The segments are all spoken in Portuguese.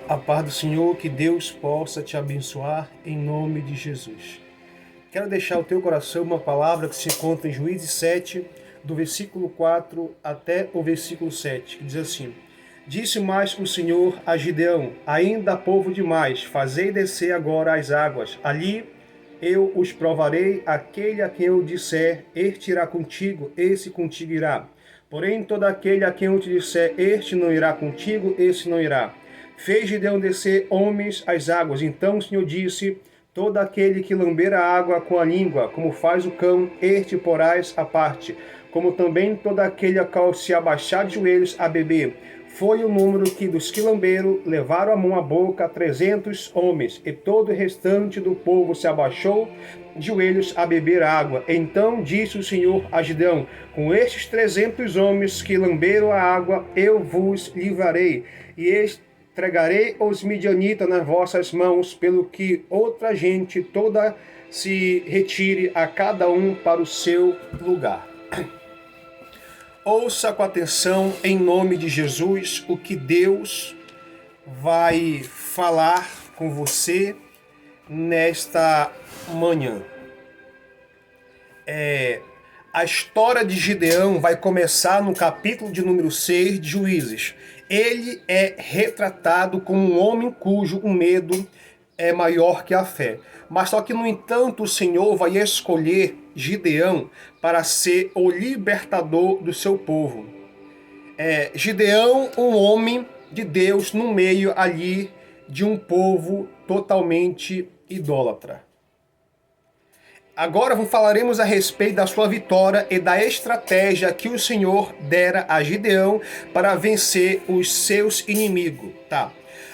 A paz do Senhor, que Deus possa te abençoar em nome de Jesus. Quero deixar ao teu coração uma palavra que se encontra em Juízes 7, do versículo 4 até o versículo 7, que diz assim: Disse mais o Senhor a Gideão: Ainda há povo demais, fazei descer agora as águas. Ali eu os provarei, aquele a quem eu disser, este irá contigo, esse contigo irá. Porém, todo aquele a quem eu te disser, este não irá contigo, esse não irá. Fez Gideão descer homens às águas. Então o Senhor disse: Todo aquele que lamber a água com a língua, como faz o cão, este porás à parte, como também todo aquele a qual se abaixar de joelhos a beber. Foi o número que dos que lamberam levaram a mão à boca 300 homens, e todo o restante do povo se abaixou de joelhos a beber água. Então disse o Senhor a Gideão: Com estes 300 homens que lamberam a água, eu vos livrarei, e entregarei os midianitas nas vossas mãos, pelo que outra gente toda se retire, a cada um para o seu lugar. Ouça com atenção, em nome de Jesus, o que Deus vai falar com você nesta manhã. A história de Gideão vai começar no capítulo de número 6 de Juízes. Ele é retratado como um homem cujo o medo é maior que a fé. Mas só que, no entanto, o Senhor vai escolher Gideão para ser o libertador do seu povo. Gideão, um homem de Deus no meio ali de um povo totalmente idólatra. Agora falaremos a respeito da sua vitória e da estratégia que o Senhor dera a Gideão para vencer os seus inimigos, tá?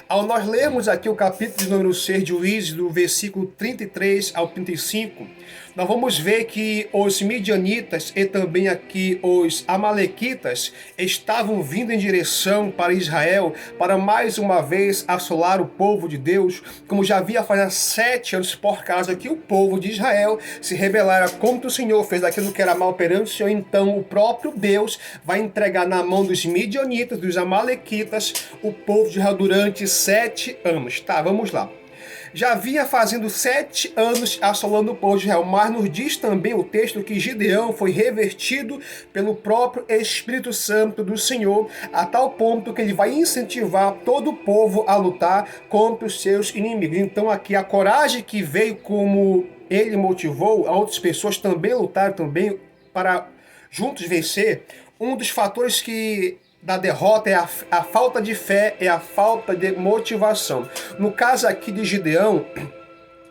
Ao nós lermos aqui o capítulo de número 6 de Juízes, do versículo 33 ao 35, nós vamos ver que os midianitas e também aqui os amalequitas estavam vindo em direção para Israel para mais uma vez assolar o povo de Deus, como já havia faz 7 anos, por causa que o povo de Israel se rebelara contra o Senhor, fez aquilo que era mal perante o Senhor. Então o próprio Deus vai entregar na mão dos midianitas, dos amalequitas, o povo de Israel durante 7 anos. Tá, vamos lá. Já havia fazendo 7 anos assolando o povo de Israel, mas nos diz também o texto que Gideão foi revertido pelo próprio Espírito Santo do Senhor, a tal ponto que ele vai incentivar todo o povo a lutar contra os seus inimigos. Então aqui a coragem que veio, como ele motivou a outras pessoas também lutar também para juntos vencer. Um dos fatores da derrota é a falta de fé, é a falta de motivação. No caso aqui de Gideão,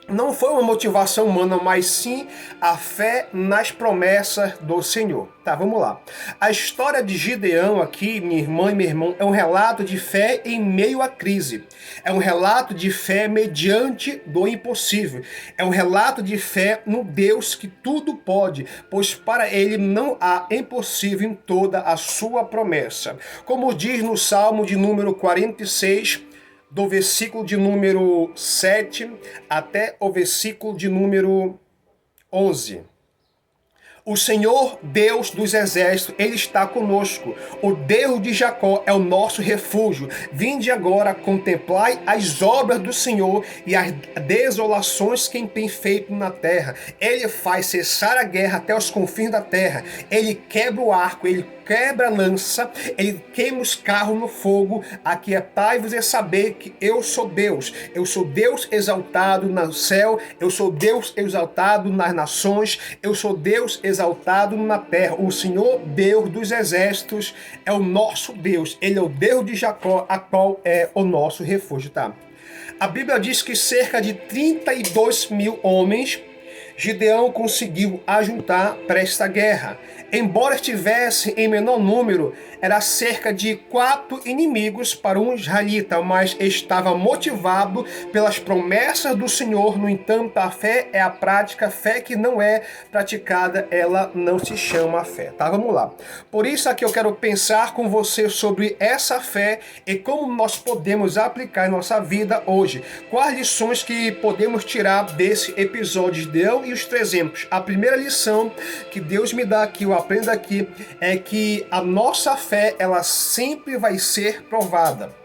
não foi uma motivação humana, mas sim a fé nas promessas do Senhor. Tá, vamos lá. A história de Gideão aqui, minha irmã e meu irmão, é um relato de fé em meio à crise. É um relato de fé mediante do impossível. É um relato de fé no Deus que tudo pode, pois para ele não há impossível em toda a sua promessa. Como diz no Salmo de número 46, do versículo de número 7 até o versículo de número 11. O Senhor, Deus dos exércitos, Ele está conosco. O Deus de Jacó é o nosso refúgio. Vinde agora, contemplai as obras do Senhor e as desolações que tem feito na terra. Ele faz cessar a guerra até os confins da terra. Ele quebra o arco, Ele quebra a lança, Ele queima os carros no fogo. Aquietai-vos e saber que eu sou Deus. Eu sou Deus exaltado no céu, eu sou Deus exaltado nas nações, eu sou Deus exaltado na terra. O Senhor, Deus dos exércitos, é o nosso Deus. Ele é o Deus de Jacó, a qual é o nosso refúgio, tá? A Bíblia diz que cerca de 32 mil homens Gideão conseguiu ajuntar para esta guerra. Embora estivesse em menor número, era cerca de 4 inimigos para um israelita, mas estava motivado pelas promessas do Senhor. No entanto, a fé é a prática, a fé que não é praticada, ela não se chama fé, tá? Vamos lá. Por isso aqui eu quero pensar com você sobre essa fé e como nós podemos aplicar em nossa vida hoje. Quais lições que podemos tirar desse episódio de Gideão e os 300? A primeira lição que Deus me dá aqui, eu aprendo aqui, é que a nossa fé, ela sempre vai ser provada.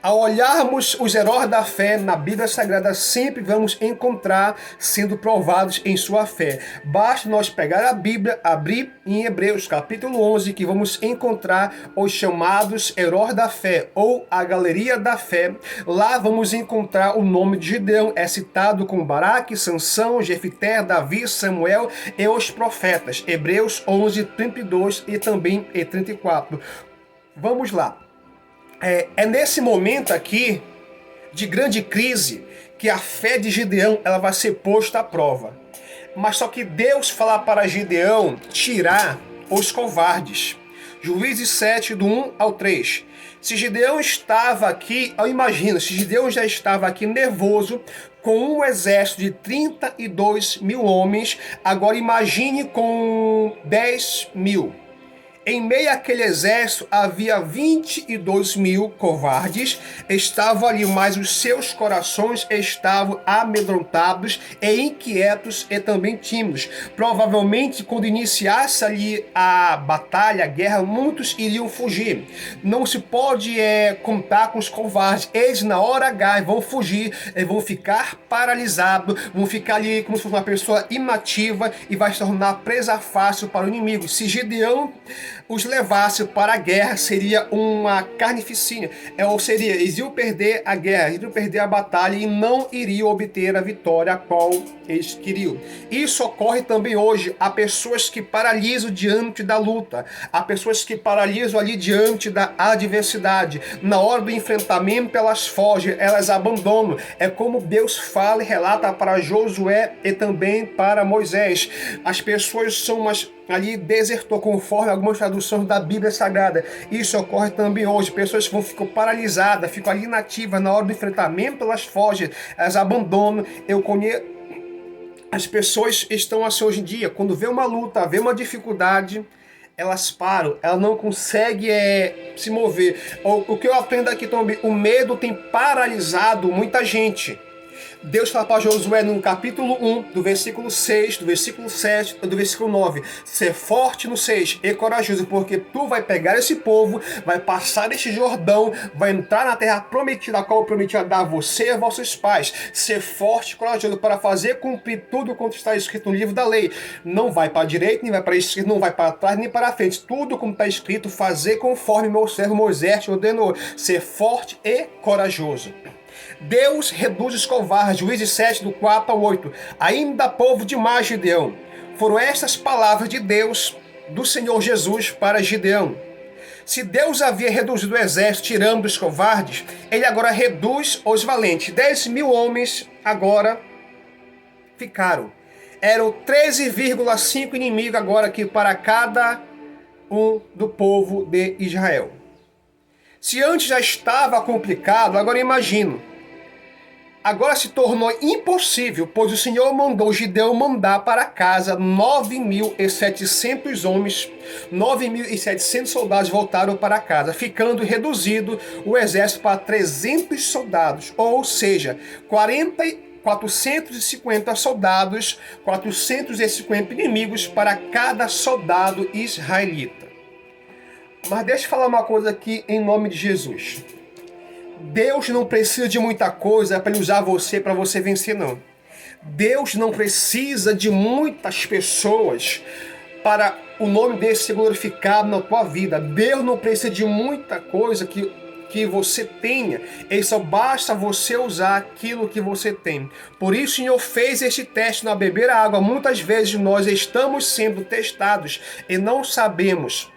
Ao olharmos os heróis da fé na Bíblia Sagrada, sempre vamos encontrar sendo provados em sua fé. Basta nós pegar a Bíblia, abrir em Hebreus capítulo 11, que vamos encontrar os chamados heróis da fé, ou a galeria da fé. Lá vamos encontrar o nome de Gideão, é citado com Baraque, Sansão, Jefté, Davi, Samuel e os profetas. Hebreus 11, 32 e também 34. Vamos lá. É nesse momento aqui de grande crise que a fé de Gideão ela vai ser posta à prova. Mas só que Deus fala para Gideão tirar os covardes. Juízes 7, do 1 ao 3. Se Gideão estava aqui, eu imagino, se Gideão já estava aqui nervoso, com um exército de 32 mil homens, agora imagine com 10 mil. Em meio àquele exército havia 22 mil covardes, estavam ali, mas os seus corações estavam amedrontados e inquietos e também tímidos. Provavelmente, quando iniciasse ali a batalha, a guerra, muitos iriam fugir. Não se pode contar com os covardes. Eles, na hora H, vão fugir, vão ficar paralisados, vão ficar ali como se fosse uma pessoa inativa e vai se tornar presa fácil para o inimigo. Se Gideão os levasse para a guerra, seria uma carnificina, ou seria, eles iam perder a guerra, eles iam perder a batalha e não iriam obter a vitória a qual eles queriam. Isso ocorre também hoje. Há pessoas que paralisam diante da luta, há pessoas que paralisam ali diante da adversidade. Na hora do enfrentamento elas fogem, elas abandonam. É como Deus fala e relata para Josué e também para Moisés. As pessoas são ali desertou, conforme algumas traduções da Bíblia Sagrada. Isso ocorre também hoje. Pessoas que ficam paralisadas, ficam ali inativas. Na hora do enfrentamento elas fogem, elas abandonam. Eu conheço. As pessoas estão assim hoje em dia, quando vê uma luta, vê uma dificuldade, elas param, elas não conseguem se mover. O que eu aprendo aqui também, o medo tem paralisado muita gente. Deus fala para Josué no capítulo 1, do versículo 6, do versículo 7 e do versículo 9. Ser forte no 6 e corajoso, porque tu vai pegar esse povo, vai passar este Jordão, vai entrar na terra prometida, a qual eu prometi a dar a você e a vossos pais. Ser forte e corajoso para fazer cumprir tudo quanto está escrito no livro da lei. Não vai para a direita, nem vai para a esquerda, não vai para trás, nem para a frente. Tudo como está escrito, fazer conforme meu servo Moisés te ordenou. Ser forte e corajoso. Deus reduz os covardes, Juízes 7, do 4 ao 8. Ainda povo demais, Gideão. Foram estas palavras de Deus, do Senhor Jesus, para Gideão. Se Deus havia reduzido o exército, tirando os covardes, ele agora reduz os valentes. 10 mil homens agora ficaram. Eram 13,5 inimigos agora aqui para cada um do povo de Israel. Se antes já estava complicado, agora imagino. Agora se tornou impossível, pois o Senhor mandou Gideão mandar para casa 9.700 homens, 9.700 soldados voltaram para casa, ficando reduzido o exército para 300 soldados, ou seja, 450 soldados, 450 inimigos para cada soldado israelita. Mas deixa eu falar uma coisa aqui em nome de Jesus. Deus não precisa de muita coisa para ele usar você, para você vencer, não. Deus não precisa de muitas pessoas para o nome dele ser glorificado na tua vida. Deus não precisa de muita coisa que você tenha. Ele só basta você usar aquilo que você tem. Por isso o Senhor fez este teste na beber a água. Muitas vezes nós estamos sendo testados e não sabemos.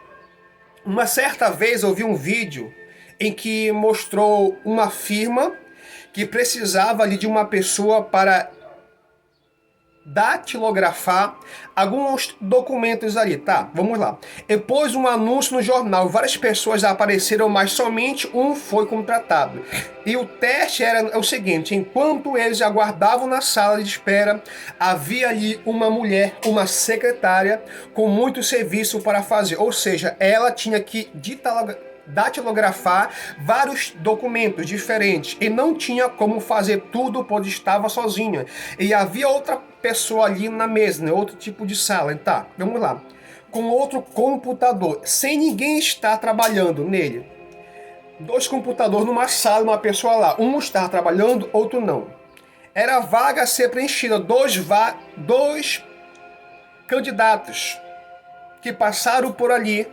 Uma certa vez eu vi um vídeo em que mostrou uma firma que precisava ali de uma pessoa para datilografar alguns documentos ali, tá? Vamos lá. Eu pus um anúncio no jornal, várias pessoas apareceram, mas somente um foi contratado. E o teste era o seguinte: enquanto eles aguardavam na sala de espera, havia ali uma mulher, uma secretária, com muito serviço para fazer. Ou seja, ela tinha que datilografar vários documentos diferentes e não tinha como fazer tudo, pois estava sozinha. E havia outra pessoa ali na mesa, né? Outro tipo de sala. Tá, vamos lá. Com outro computador, sem ninguém estar trabalhando nele. dois computadores numa sala, uma pessoa lá. Um estava trabalhando, outro não. Era vaga a ser preenchida. Dois candidatos que passaram por ali.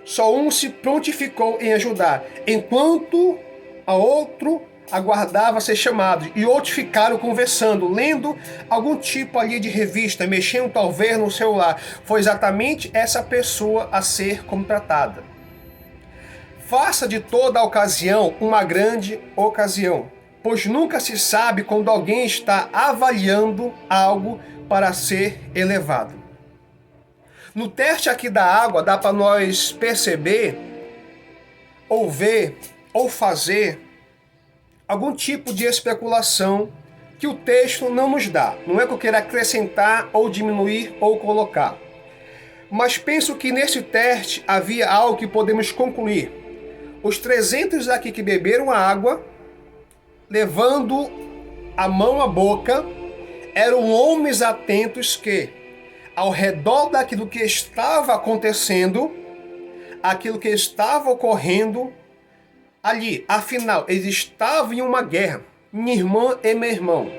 Só um se prontificou em ajudar, enquanto a outro aguardava ser chamado. E outros ficaram conversando, lendo algum tipo ali de revista, mexendo talvez no celular. Foi exatamente essa pessoa a ser contratada. Faça de toda ocasião uma grande ocasião, pois nunca se sabe quando alguém está avaliando algo para ser elevado. No teste aqui da água dá para nós perceber, ou ver, ou fazer algum tipo de especulação que o texto não nos dá. Não é que eu queira acrescentar, ou diminuir, ou colocar. Mas penso que nesse teste havia algo que podemos concluir. Os 300 aqui que beberam a água, levando a mão à boca, eram homens atentos que, ao redor daquilo que estava acontecendo, aquilo que estava ocorrendo ali, afinal, eles estavam em uma guerra. Minha irmã e meu irmão,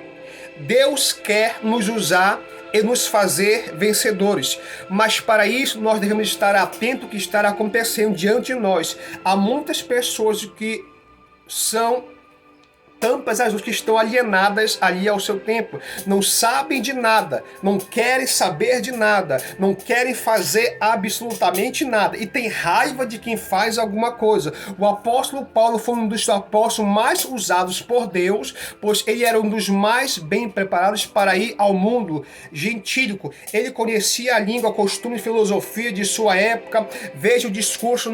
Deus quer nos usar e nos fazer vencedores, mas para isso nós devemos estar atentos ao que está acontecendo diante de nós. Há muitas pessoas que são tampas azuis, que estão alienadas ali ao seu tempo, não sabem de nada, não querem saber de nada, não querem fazer absolutamente nada e tem raiva de quem faz alguma coisa. O apóstolo Paulo foi um dos apóstolos mais usados por Deus, pois ele era um dos mais bem preparados para ir ao mundo gentílico. Ele conhecia a língua, costume e filosofia de sua época. Veja o discurso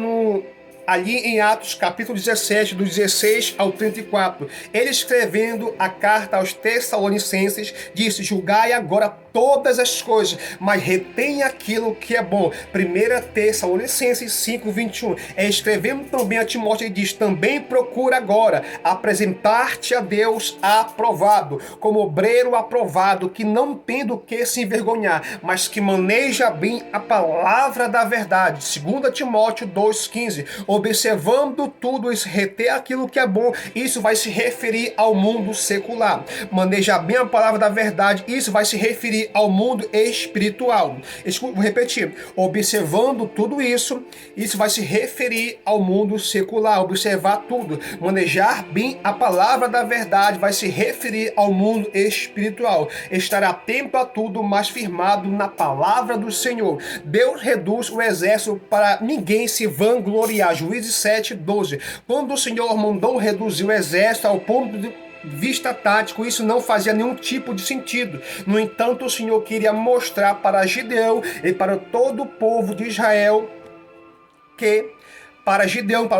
ali em Atos capítulo 17, do 16 ao 34, ele escrevendo a carta aos Tessalonicenses, disse: julgai agora todas as coisas, mas retém aquilo que é bom. 1 Tessalonicenses 5, 21. Escrevendo também a Timóteo, ele diz: também procura agora apresentar-te a Deus aprovado, como obreiro aprovado, que não tem do que se envergonhar, mas que maneja bem a palavra da verdade. 2 Timóteo 2,15. Observando tudo isso, reter aquilo que é bom, isso vai se referir ao mundo secular. Manejar bem a palavra da verdade, isso vai se referir ao mundo espiritual. Vou repetir. Observando tudo isso, isso vai se referir ao mundo secular. Observar tudo. Manejar bem a palavra da verdade vai se referir ao mundo espiritual. Estar atento a tudo, mas firmado na palavra do Senhor. Deus reduz o exército para ninguém se vangloriar. Juízes 7, 12. Quando o Senhor mandou reduzir o exército ao ponto de vista tático, isso não fazia nenhum tipo de sentido. No entanto, o Senhor queria mostrar para Gideão e para todo o povo de Israel para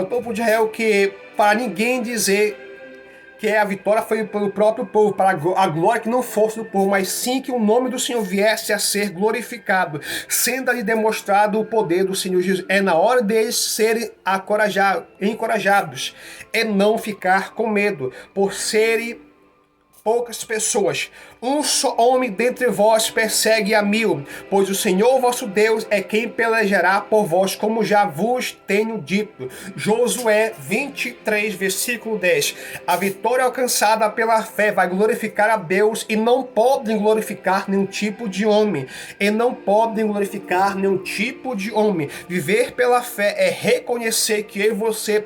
o povo de Israel, que para ninguém dizer que a vitória foi pelo próprio povo, para a glória que não fosse do povo, mas sim que o nome do Senhor viesse a ser glorificado, sendo ali demonstrado o poder do Senhor Jesus. É na hora deles serem encorajados, e não ficar com medo, por serem poucas pessoas. Um só homem dentre vós persegue a 1000, pois o Senhor vosso Deus é quem pelejará por vós, como já vos tenho dito. Josué 23, versículo 10. A vitória alcançada pela fé vai glorificar a Deus, e não podem glorificar nenhum tipo de homem. Viver pela fé é reconhecer que eu e você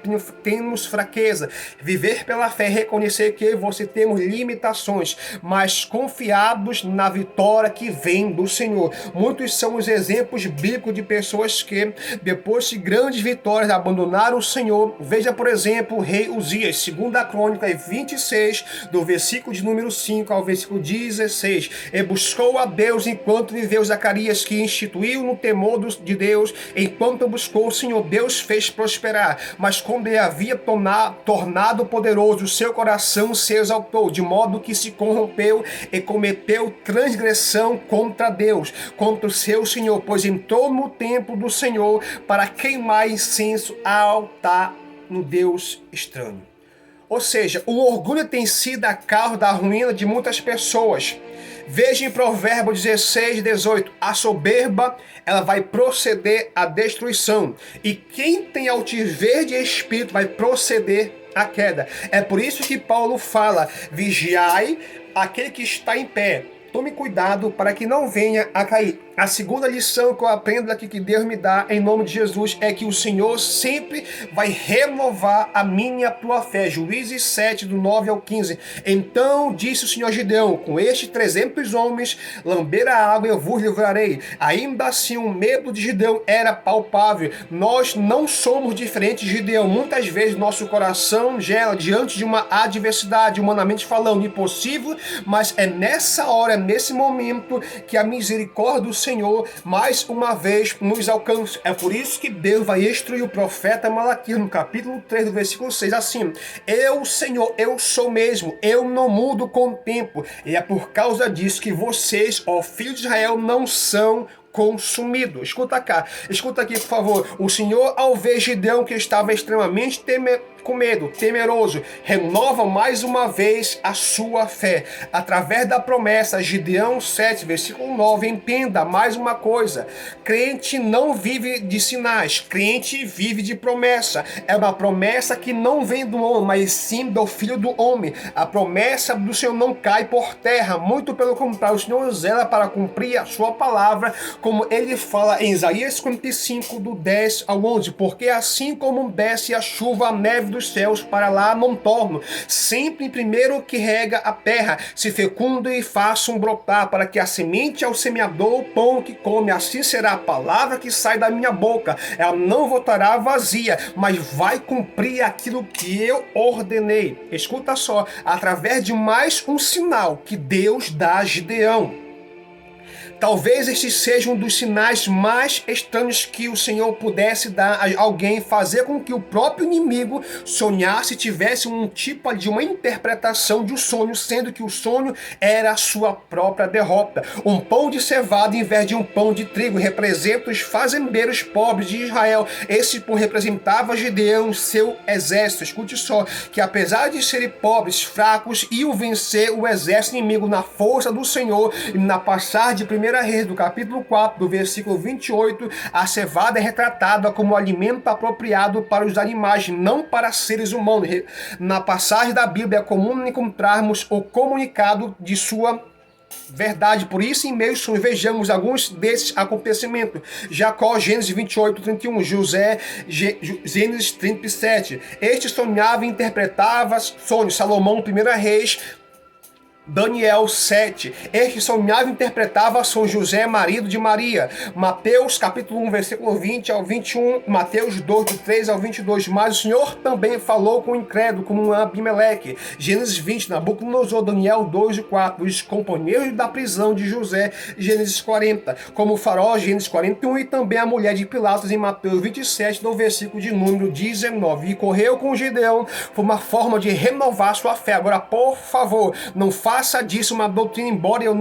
temos fraqueza. Viver pela fé é reconhecer que eu e você temos limitações, mas confiados na vitória que vem do Senhor. Muitos são os exemplos bíblicos de pessoas que, depois de grandes vitórias, abandonaram o Senhor. Veja, por exemplo, o rei Uzias, 2 Crônicas 26, do versículo de número 5 ao versículo 16. E buscou a Deus enquanto viveu. Zacarias, que instituiu no temor de Deus, enquanto buscou o Senhor, Deus fez prosperar. Mas quando ele havia tornado poderoso, o seu coração se exaltou, de modo que se corrompeu e cometeu transgressão contra Deus, contra o seu Senhor, pois entrou no templo do Senhor para queimar incenso ao altar no Deus estranho. Ou seja, o orgulho tem sido a causa da ruína de muitas pessoas. Veja em Provérbios 16, 18, a soberba, ela vai proceder à destruição, e quem tem altivez de espírito vai proceder à queda. É por isso que Paulo fala, vigiai aquele que está em pé, tome cuidado para que não venha a cair. A segunda lição que eu aprendo aqui que Deus me dá em nome de Jesus é que o Senhor sempre vai renovar a minha e a tua fé. Juízes 7, do 9 ao 15. Então disse o Senhor Gideão, com estes 300 homens, lamber a água eu vos livrarei. Ainda assim o medo de Gideão era palpável. Nós não somos diferentes de Gideão. Muitas vezes nosso coração gela diante de uma adversidade, humanamente falando, impossível, mas é nessa hora, nesse momento, que a misericórdia do Senhor mais uma vez nos alcança. É por isso que Deus vai instruir o profeta Malaquias no capítulo 3 do versículo 6 assim: eu, Senhor, eu sou mesmo, eu não mudo com o tempo, e é por causa disso que vocês, ó filhos de Israel, não são consumido. Escuta aqui, por favor. O Senhor, ao ver Gideão, que estava extremamente com medo, temeroso, renova mais uma vez a sua fé. Através da promessa, Gideão 7, versículo 9, entenda mais uma coisa. Crente não vive de sinais, crente vive de promessa. É uma promessa que não vem do homem, mas sim do Filho do homem. A promessa do Senhor não cai por terra, muito pelo contrário, o Senhor zela para cumprir a sua palavra, como ele fala em Isaías 55, do 10 ao 11, porque assim como desce a chuva, a neve dos céus, para lá não torno, sempre primeiro que rega a terra, se fecunda e faça brotar, para que a semente ao semeador, o pão que come, assim será a palavra que sai da minha boca, ela não voltará vazia, mas vai cumprir aquilo que eu ordenei. Escuta só, através de mais um sinal que Deus dá a Gideão. Talvez este seja um dos sinais mais estranhos que o Senhor pudesse dar a alguém, fazer com que o próprio inimigo sonhasse e tivesse um tipo de uma interpretação de um sonho, sendo que o sonho era a sua própria derrota. Um pão de cevada em vez de um pão de trigo representa os fazendeiros pobres de Israel. Esse pão representava Gideão, seu exército. Escute só, que apesar de serem pobres, fracos, iam vencer o exército inimigo na força do Senhor. E na passagem de 1 Reis, do capítulo 4, do versículo 28, a cevada é retratada como alimento apropriado para os animais, não para seres humanos. Na passagem da Bíblia é comum encontrarmos o comunicado de sua verdade. Por isso, em meio sonhos, vejamos alguns desses acontecimentos. Jacó, Gênesis 28, 31. José, Gênesis 37. Este sonhava e interpretava sonhos. Salomão, 1 Reis, Daniel 7. Este sonhava e interpretava São José, marido de Maria. Mateus capítulo 1, versículo 20 ao 21. Mateus 2, do 3 ao 22. Mas o Senhor também falou com o incrédulo, como Abimeleque. Gênesis 20, Nabucodonosor. Daniel 2 e 4. Os companheiros da prisão de José. Gênesis 40. Como o faraó, Gênesis 41. E também a mulher de Pilatos, em Mateus 27, do versículo de número 19. E correu com Gideão. Foi uma forma de renovar sua fé. Agora, por favor, não faça disso uma doutrina, embora eu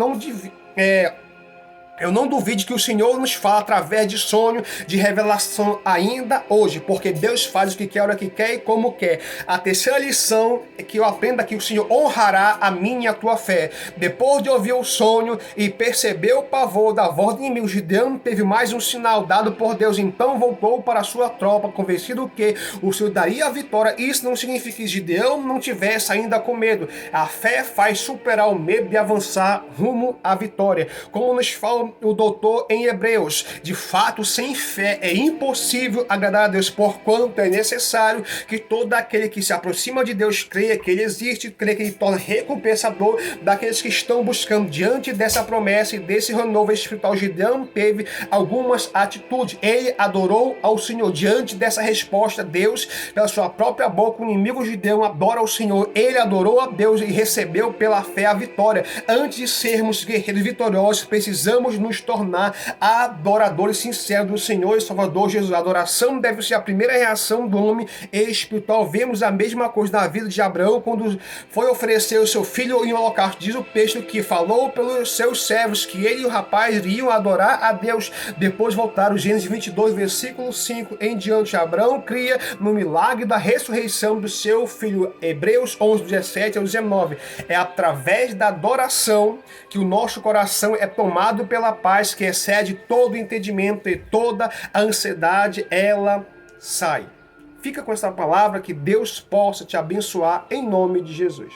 não duvide que o Senhor nos fala através de sonho, de revelação ainda hoje, porque Deus faz o que quer, a hora que quer e como quer. A terceira lição é que eu aprendo aqui: o Senhor honrará a minha e a tua fé. Depois de ouvir o sonho e perceber o pavor da voz do inimigo, Gideão teve mais um sinal dado por Deus. Então voltou para a sua tropa, convencido que o Senhor daria a vitória. Isso não significa que Gideão não tivesse ainda com medo. A fé faz superar o medo e avançar rumo à vitória. Como nos fala o doutor em Hebreus, de fato, sem fé é impossível agradar a Deus, porquanto é necessário que todo aquele que se aproxima de Deus creia que Ele existe, creia que Ele torna recompensador daqueles que estão buscando. Diante dessa promessa e desse renovo espiritual, Gideão teve algumas atitudes. Ele adorou ao Senhor. Diante dessa resposta, Deus, pela sua própria boca, o inimigo Gideão adora ao Senhor. Ele adorou a Deus e recebeu pela fé a vitória. Antes de sermos guerreiros vitoriosos, precisamos devemos nos tornar adoradores sinceros do Senhor e Salvador Jesus. A adoração deve ser a primeira reação do homem espiritual. Vemos a mesma coisa na vida de Abraão, quando foi oferecer o seu filho em holocausto. Diz o texto que falou pelos seus servos que ele e o rapaz iriam adorar a Deus. Depois voltaram, Gênesis 22, versículo 5 em diante. Abraão cria no milagre da ressurreição do seu filho. Hebreus 11, 17 ao 19. É através da adoração que o nosso coração é tomado pela paz que excede todo entendimento, e toda a ansiedade ela sai. Fica com essa palavra, que Deus possa te abençoar em nome de Jesus.